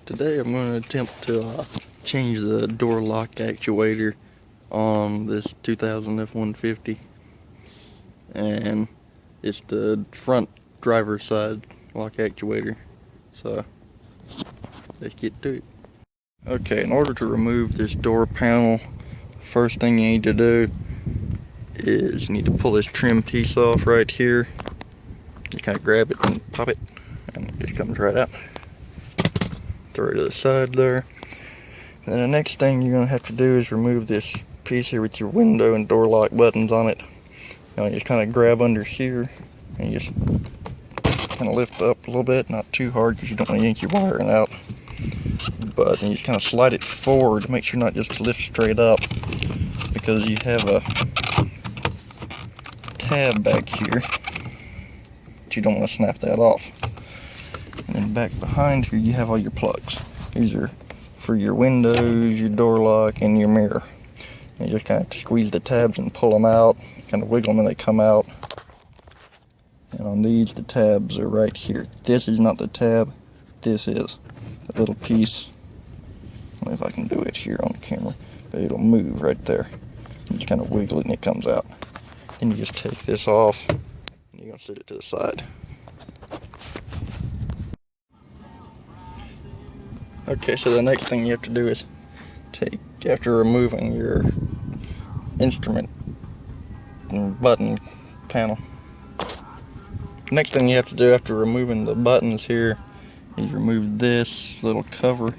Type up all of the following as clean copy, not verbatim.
Today I'm going to attempt to change the door lock actuator on this 2000 F-150, and it's the front driver's side lock actuator, so let's get to it. Okay, in order to remove this door panel, first thing you need to do is you need to pull this trim piece off right here. You kind of grab it and pop it, and it just comes right out. Throw it to the side there. Then the next thing you're going to have to do is remove this piece here with your window and door lock buttons on it. You just kind of grab under here and you just kind of lift up a little bit, not too hard because you don't want to yank your wiring out. But then you just kind of slide it forward to make sure not just lift straight up, because you have a tab back here, but you don't want to snap that off. And then back behind here you have all your plugs. These are for your windows, your door lock, and your mirror. And you just kind of squeeze the tabs and pull them out, kind of wiggle them and they come out. And on these, the tabs are right here. This is not the tab, this is a little piece. I don't know if I can do it here on the camera, but it'll move right there. You just kind of wiggle it and it comes out. Then you just take this off and you're going to set it to the side. Okay, so the next thing you have to do is take, after removing your instrument and button panel, next thing you have to do after removing the buttons here is remove this little cover.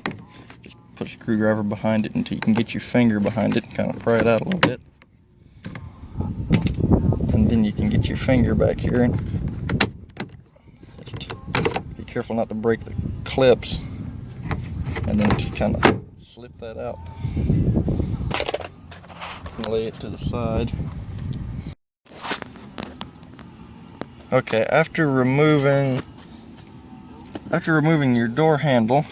Just put a screwdriver behind it until you can get your finger behind it and kind of pry it out a little bit. And then you can get your finger back here and just be careful not to break the clips. And then just kind of slip that out and lay it to the side. Okay, after removing your door handle,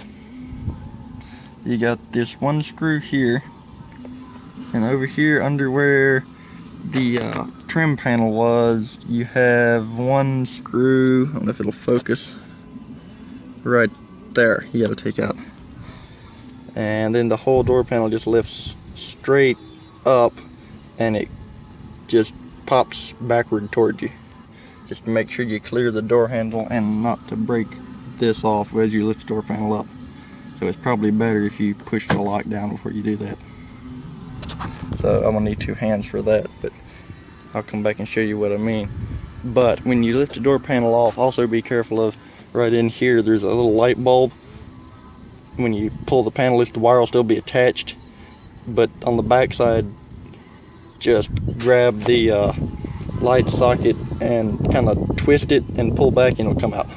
you got this one screw here, and over here under where the trim panel was, you have one screw. I don't know if it'll focus, right there. You got to take out. And then the whole door panel just lifts straight up and it just pops backward towards you. Just make sure you clear the door handle and not to break this off as you lift the door panel up. So it's probably better if you push the lock down before you do that. So I'm gonna need two hands for that, but I'll come back and show you what I mean. But when you lift the door panel off, also be careful of right in here, there's a little light bulb. When you pull the panel, the wire will still be attached, but on the back side, just grab the light socket and kind of twist it and pull back and it'll come out.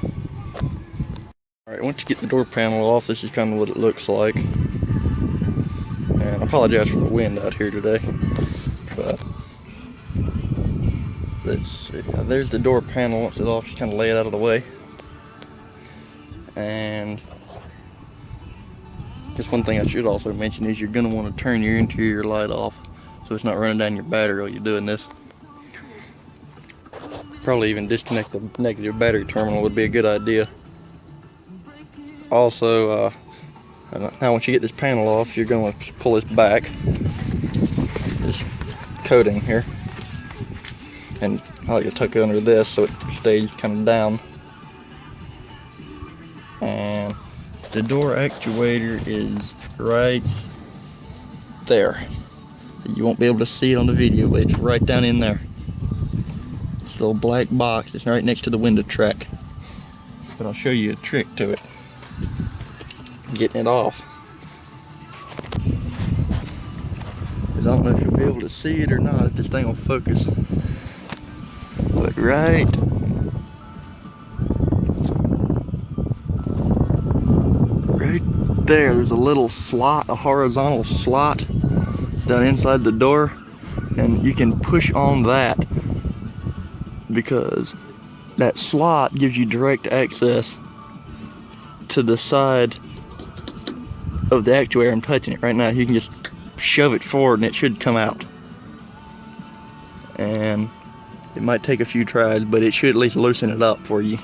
Alright, once you get the door panel off, this is kind of what it looks like. And I apologize for the wind out here today, but let's see. There's the door panel. Once it's off, just kind of lay it out of the way. And just one thing I should also mention is you're going to want to turn your interior light off so it's not running down your battery while you're doing this. Probably even disconnect the negative battery terminal would be a good idea. Also, now once you get this panel off, you're going to pull this back, this coating here, and I like to tuck it under this so it stays kind of down. And the door actuator is right there. You won't be able to see it on the video, but it's right down in there. This little black box, it's right next to the window track. But I'll show you a trick to it. Getting it off. Because I don't know if you'll be able to see it or not, if this thing will focus. But right there's a little slot, a horizontal slot down inside the door, and you can push on that because that slot gives you direct access to the side of the actuator. I'm touching it right now. You can just shove it forward and it should come out. And it might take a few tries, but it should at least loosen it up for you.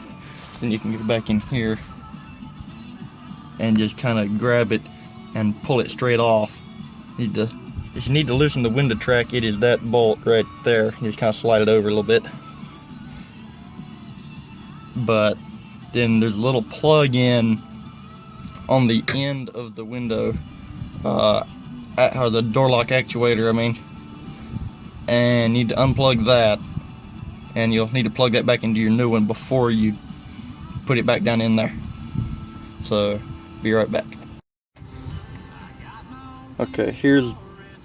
Then you can get back in here and just kind of grab it and pull it straight off. If you need to loosen the window track, it is that bolt right there. You just kind of slide it over a little bit. But then there's a little plug in on the end of the window, or the door lock actuator, I mean. And you need to unplug that, and you'll need to plug that back into your new one before you put it back down in there. So, be right back. Okay, here's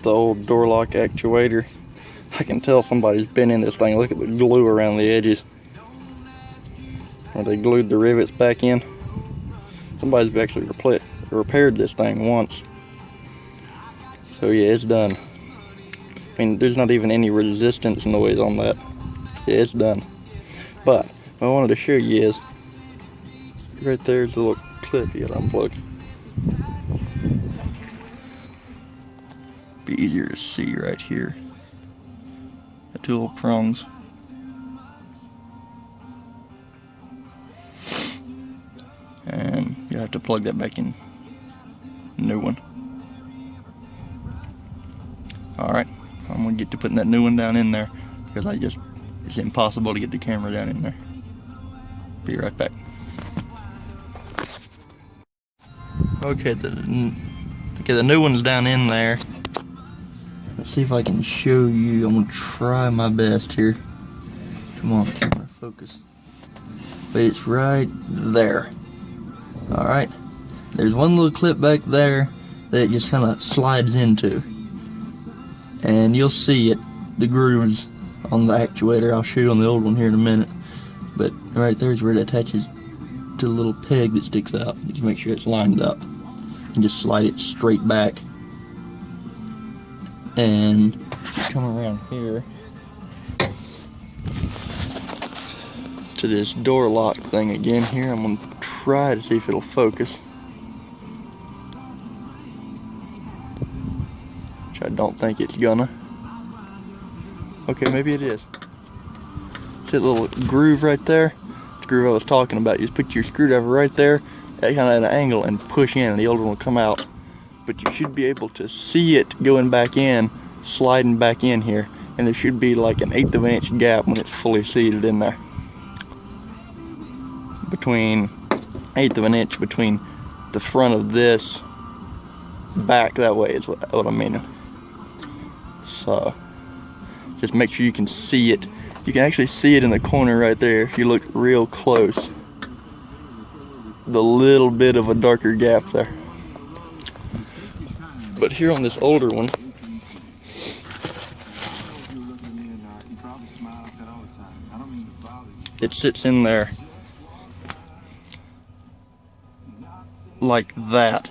the old door lock actuator. I can tell somebody's been in this thing. Look at the glue around the edges. Where they glued the rivets back in. Somebody's actually repaired this thing once. So yeah, it's done. I mean, there's not even any resistance noise on that. Yeah, it's done. But what I wanted to show you is, right there's a little clip you gotta unplug. Be easier to see right here. The two little prongs. And you have to plug that back in. New one. Alright, I'm gonna get to putting that new one down in there because it's impossible to get the camera down in there. Be right back. Okay, the new one's down in there. Let's see if I can show you. I'm gonna try my best here. Come on, camera, focus. But it's right there. Alright, there's one little clip back there that it just kind of slides into. And you'll see it, the grooves on the actuator. I'll show you on the old one here in a minute. But right there's where it attaches to the little peg that sticks out. Just make sure it's lined up. And just slide it straight back. And come around here to this door lock thing again here. I'm going to try to see if it'll focus. Which I don't think it's gonna. Okay, maybe it is. See that little groove right there? The groove I was talking about. You just put your screwdriver right there, at kind of an angle, and push in, and the old one will come out. But you should be able to see it going back in, sliding back in here, and there should be like an 1/8 of an inch gap when it's fully seated in there. Between 1/8 of an inch between the front of this back that way is what I'm meaning. So just make sure you can see it. You can actually see it in the corner right there if you look real close. The little bit of a darker gap there. But here on this older one, it sits in there like that.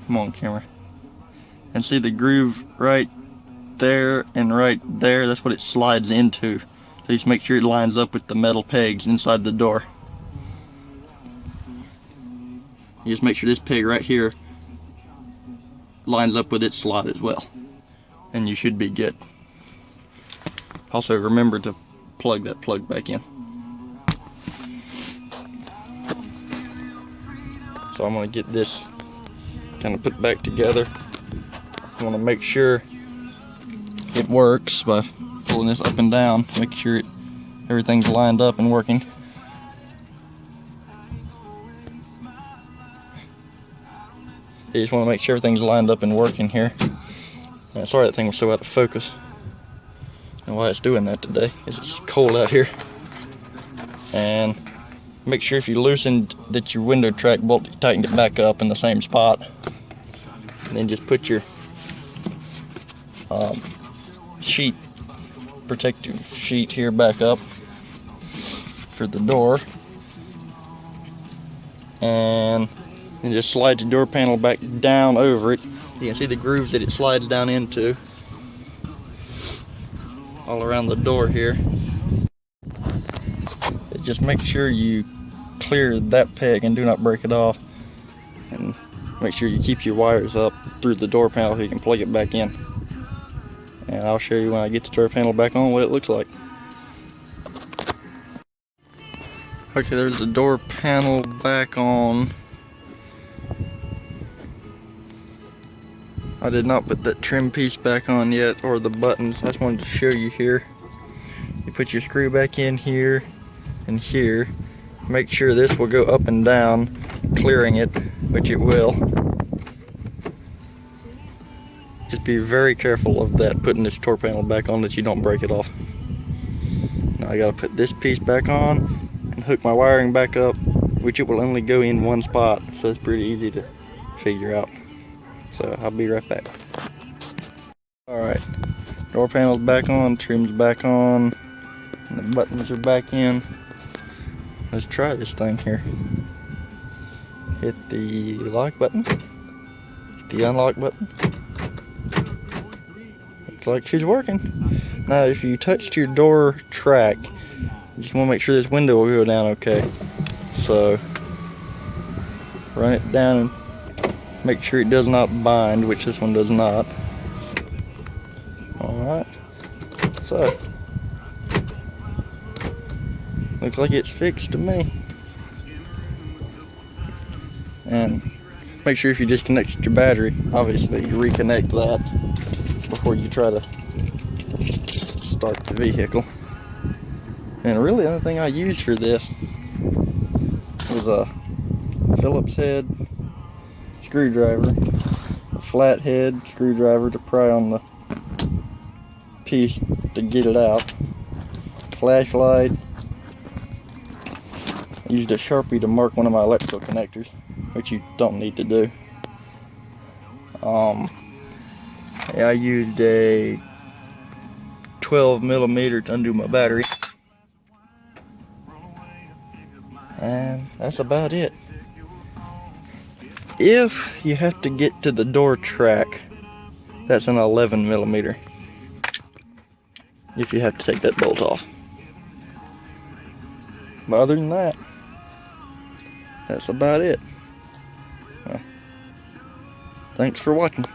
Come on, camera. And see the groove right there and right there? That's what it slides into. So just make sure it lines up with the metal pegs inside the door. You just make sure this peg right here lines up with its slot as well. And you should be good. Also remember to plug that plug back in. So I'm going to get this kind of put back together. I want to make sure it works by pulling this up and down, make sure everything's lined up and working. You just want to make sure everything's lined up and working here. And sorry that thing was so out of focus. And why it's doing that today is it's cold out here. And make sure if you loosened that your window track bolt, you tightened it back up in the same spot. And then just put your sheet, protective sheet here back up for the door. And then just slide the door panel back down over it. You can see the grooves that it slides down into all around the door here. Just make sure you clear that peg and do not break it off. And make sure you keep your wires up through the door panel so you can plug it back in. And I'll show you when I get the door panel back on what it looks like. Okay, there's the door panel back on. I did not put that trim piece back on yet, or the buttons. I just wanted to show you here. You put your screw back in here and here. Make sure this will go up and down, clearing it, which it will. Just be very careful of that, putting this door panel back on, that you don't break it off. Now I gotta put this piece back on and hook my wiring back up, which it will only go in one spot, so it's pretty easy to figure out. So I'll be right back. Alright, door panel's back on, trim's back on, and the buttons are back in. Let's try this thing here. Hit the lock button, hit the unlock button. Looks like she's working. Now if you touched your door track, you just want to make sure this window will go down okay. So run it down and make sure it does not bind, which this one does not. Alright, so looks like it's fixed to me. And make sure if you disconnected your battery, obviously you reconnect that before you try to start the vehicle. And really the only thing I used for this was a Phillips head screwdriver, a flathead screwdriver to pry on the piece to get it out, flashlight. I used a Sharpie to mark one of my electrical connectors, which you don't need to do. I used a 12mm to undo my battery, and that's about it. If you have to get to the door track, that's an 11mm, if you have to take that bolt off. But other than that, that's about it. Thanks for watching.